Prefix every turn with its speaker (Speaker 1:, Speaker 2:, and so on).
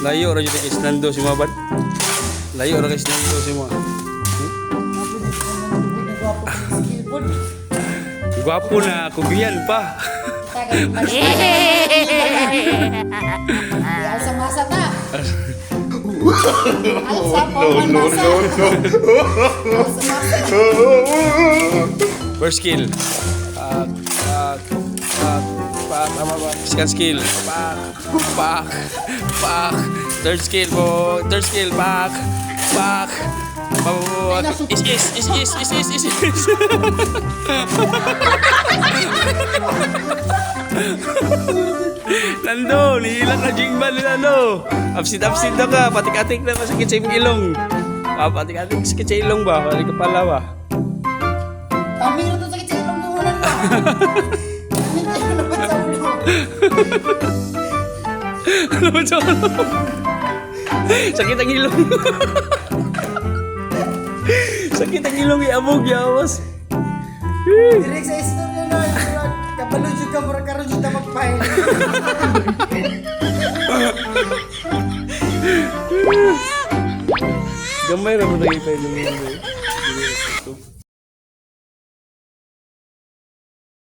Speaker 1: Layo ra jud kay Nando si Mabad. Layo ra kay Nando si mo. Gwapo na kugian pa.
Speaker 2: Alsa-masa ta.
Speaker 3: No.
Speaker 1: First skill. Second skill. Pak. Third skill po. Third skill. Pak. Is. Nando, nihilang na jingbal nila, no? Absit na ka. Patik-atik na masakit sa imong ilong. Patik-atik sakit sa ilong ba? Balik ka pala ba?
Speaker 2: Kami rin sakit sa ilong nuhunan pa. Kami tayo naman sa ulo.
Speaker 1: Ano ba ito? Sakit ang ilong. Sakit ang ilong, iabog, yawas.
Speaker 2: Direk sa istorya na. Kabalo dyan ka, mura karoon dyan na magpahin.
Speaker 1: Gamay na mo tayo tayo ng